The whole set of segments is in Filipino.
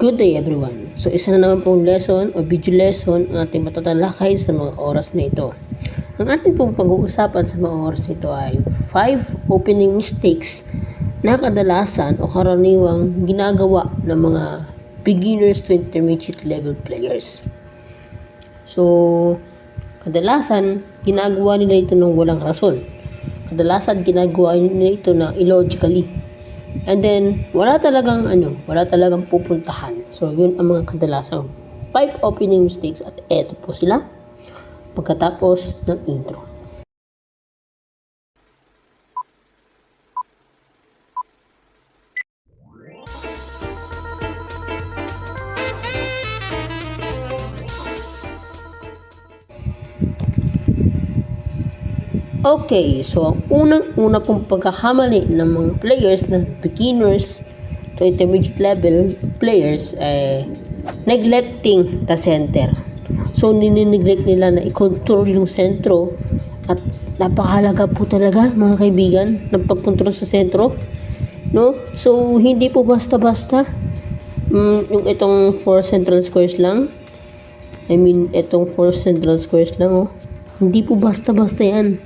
Good day everyone. So isa na naman pong lesson o video lesson ang ating matatalakay sa mga oras na ito. Ang ating pong pag-uusapan sa mga oras na ito ay 5 opening mistakes na kadalasan o karaniwang ginagawa ng mga beginners to intermediate level players. So kadalasan ginagawa nila ito ng walang rason. Kadalasan ginagawa nila ito na illogically. And then, wala talagang pupuntahan. So, yun ang mga kadalasang 5 opening mistakes at eto po sila pagkatapos ng intro. Okay, so ang unang-una pong pagkakamali ng mga players na beginners to intermediate level players ay neglecting the center. So, ninineglect nila na i-control yung sentro at napakahalaga po talaga mga kaibigan ng pag-control sa sentro. No? So, hindi po basta-basta yung itong 4 central squares lang. Itong 4 central squares lang, Hindi po basta-basta yan.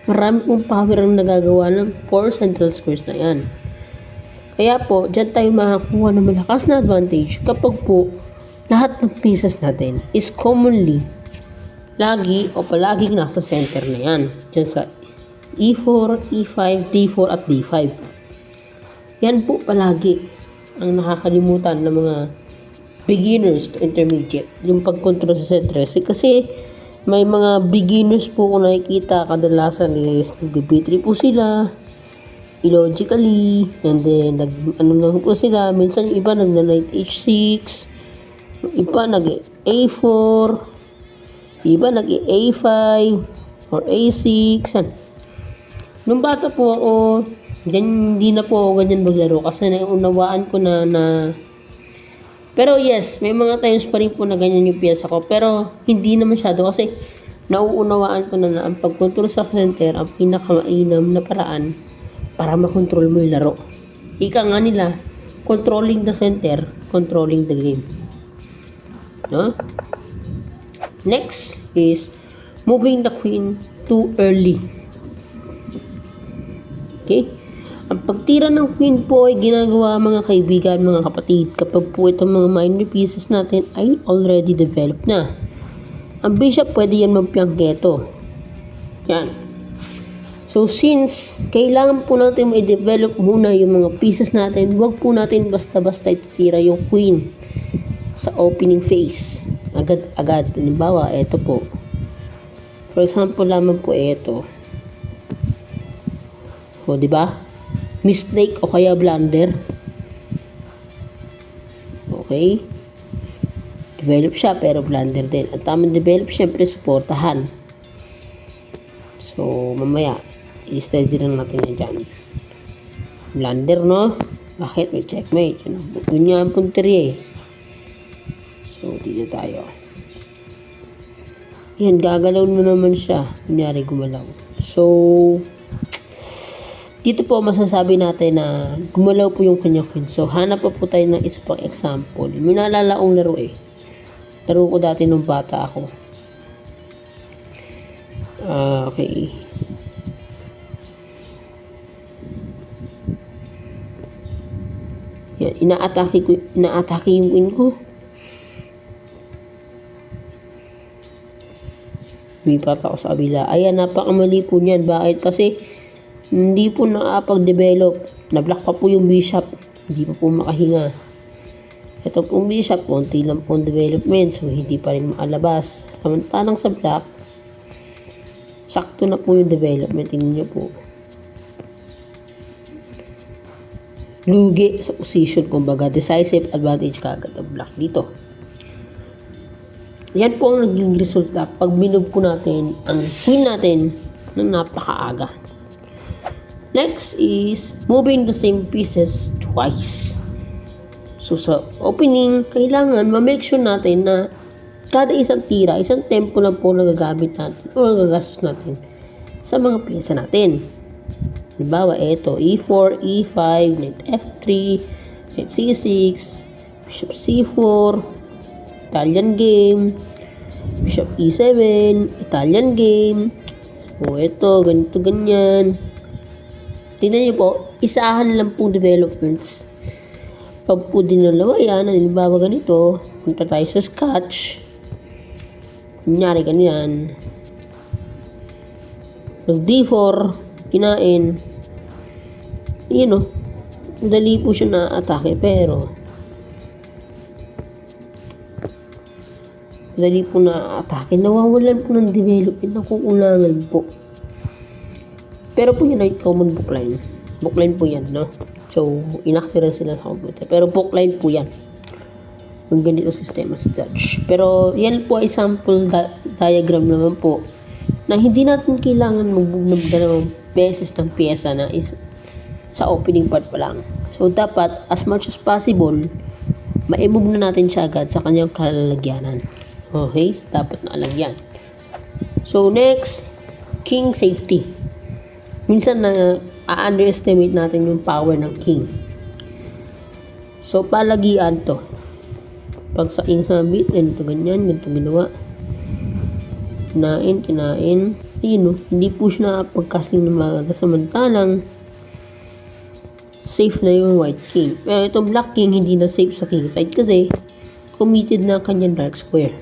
Marami pong power ang nagagawa ng 4 central squares na yan. Kaya po, dyan tayo makakuha ng malakas na advantage kapag po lahat ng pieces natin is commonly palaging nasa center na yan. Dyan sa E4, E5, D4 at D5. Yan po palagi ang nakakalimutan ng mga beginners to intermediate. Yung pag-control sa center. Kasi may mga beginners po kung nakikita kadalasan is nag-B3 po sila illogically, and then lang po sila, minsan yung iba nag-knight H6, yung iba nag-A4, iba nag-A5 or A6. Nung bata po ako, hindi na po ako ganyan maglaro kasi naunawaan ko na pero yes, may mga times pa rin po na ganyan yung piyesa ko. Pero hindi na masyado kasi nauunawaan ko na ang pag-control sa center ang pinakamainam na paraan para makontrol mo yung laro. Ika nga nila, controlling the center, controlling the game. No? Next is moving the queen too early. Okay? Ang pagtira ng queen po ay ginagawa mga kaibigan, mga kapatid, kapag po itong mga minor pieces natin ay already developed na. Ang bishop pwede yan magpiangketo. Yan. So since kailangan po natin i-develop muna yung mga pieces natin, huwag po natin basta-basta ititira yung queen sa opening phase. Agad-agad. Halimbawa, ito po. For example lamang po ito. O, di ba? Mistake o kaya blunder. Okay? Develop siya pero blunder din. At tamang develop, syempre supportahan. So, mamaya, i-study lang natin yan dyan. Blunder, no? Bakit? May checkmate. Yun nga ang punteriya eh. So, dito tayo. Yan, gagalaw na naman siya. Kunyari, gumalaw. So, dito po masasabi natin na gumalaw po yung kanyang queen. So, hanap po tayo ng isa pang example. May naalala akong laro eh. Laro ko dati nung bata ako. Okay. Yan, inaatake yung queen ko. Lumipat ako sa kabila. Ayan, napakamali po niyan. Bakit? Kasi hindi po nakapag-develop. Na-block pa po yung bishop. Hindi pa po makahinga. Ito pong bishop, konti lang po development. So, hindi pa rin makalabas. Samantalang sa black, sakto na po yung development. Tingnan nyo po. Lugi sa position. Kumbaga, decisive advantage kagad ang black dito. Yan po ang naging resulta pag minove ko natin ang queen natin ng napakaaga. Next is moving the same pieces twice. So sa opening, kailangan ma-make sure natin na kada isang tira, isang tempo lang po nagagamit natin o nagagastos natin sa mga pyesa natin. Halimbawa, ito, E4, E5, knight F3, knight C6, Bishop C4, Italian game. Bishop E7, Italian game. So, ito, ganito, ganyan. Tingnan niyo po, isahan lang pong developments. Pag po dinalawa yan, halimbawa ganito, punta tayo sa Scotch. Kunyari ganyan. Nag D4, kinain. Yun o. Dali po siya na atake, pero dali po na atake. Nawawalan po ng development, nakukulangan po. Pero po yan ay common bookline. Bookline po yan, no? So, inaktira sila sa computer. Pero bookline po yan. Yung ganito sistema sa Dutch. Pero, yan po ay sample diagram naman po na hindi natin kailangan mag-move ng dalawang beses ng pyesa na is sa opening part pa lang. So, dapat, as much as possible, ma-move na natin siya agad sa kanyang kalalagyanan. Okay? Dapat na alagyan. So, next, king safety. Minsan na underestimate natin yung power ng king. So, palagian to. Pag sa king summit, ganito ganyan, ganito ginawa. Kinain. Yun, no? Hindi po siya nakapag-casting ng mga samantalang safe na yung white king. Pero itong black king, hindi na safe sa king side kasi committed na kanyang dark square.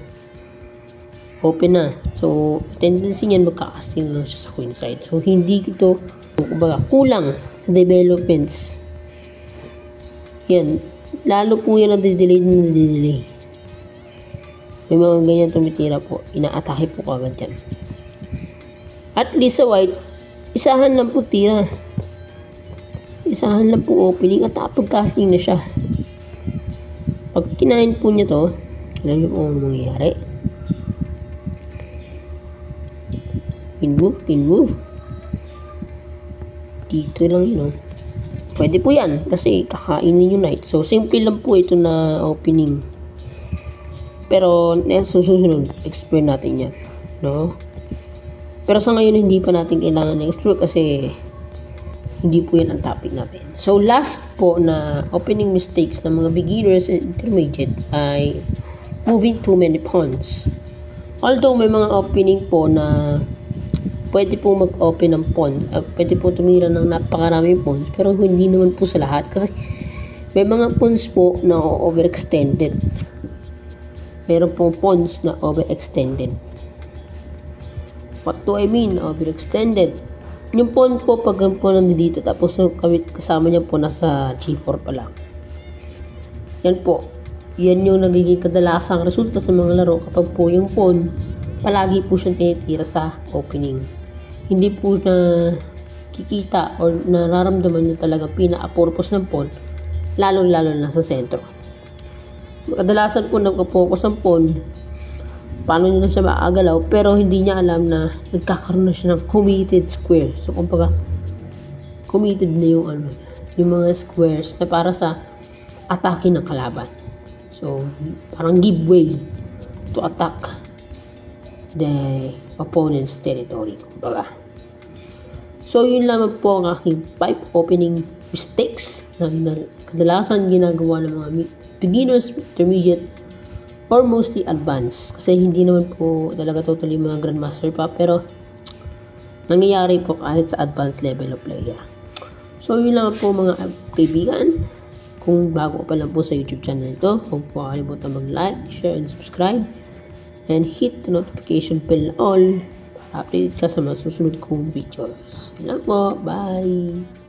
Open na. So, tendency niyan magkakasting lang siya sa queen side. So, hindi ito, kumbaga, kulang sa developments. Yan. Lalo po yan nadidelay. May mga ganyan tumitira po. Inaatake po kagad yan. At least sa white, isahan lang po tira. Isahan lang po opening at pagcasting na siya. Pag kinain po niya to, alam niyo po ano mangyayari. Pin move. Dito lang yun, oh. Pwede po yan, kasi kakainin yung knight. So, simple lang po ito na opening. Pero, susunod, explore natin yan, no? Pero sa ngayon, hindi pa natin kailangan na-explore kasi hindi po yan ang topic natin. So, last po na opening mistakes ng mga beginners and intermediate ay moving too many pawns. Although, may mga opening po na pwede po mag-open ng pawn. Pwede po tumira ng napakaraming pawns, pero hindi naman po sa lahat. Kasi may mga pawns po na overextended. Meron pong pawns na overextended. What do I mean? Overextended. Yung pawn po, pag po nandito, tapos kasama niya po nasa G4 pa lang. Yan po. Yan yung nagiging kadalasang resulta sa mga laro kapag po yung pawn, palagi po siyang tinitira sa opening. Hindi po na kikita or nararamdaman niyo talaga pina-purpose ng pawn, lalo-lalo na sa sentro. Kadalasan po nagka-focus ang pawn, paano niya na siya maagalaw, pero hindi niya alam na nagkakaroon na siya ng committed square. So, kumbaga, committed na yung mga squares na para sa atake ng kalaban. So, parang give way to attack the opponent's territory, kumbaga. So, yun lamang po ang aking 5 opening mistakes na kadalasan ginagawa ng mga beginners, intermediate, or mostly advanced. Kasi hindi naman po talaga totally mga grandmaster pa, pero nangyayari po kahit sa advanced level of player. So, yun lang po mga kaibigan. Kung bago pa lang po sa YouTube channel ito, huwag po kalimutan mag-like, share, and subscribe. And hit the notification bell all para update ka sa mga susunod kong videos. Yun lang po. Bye!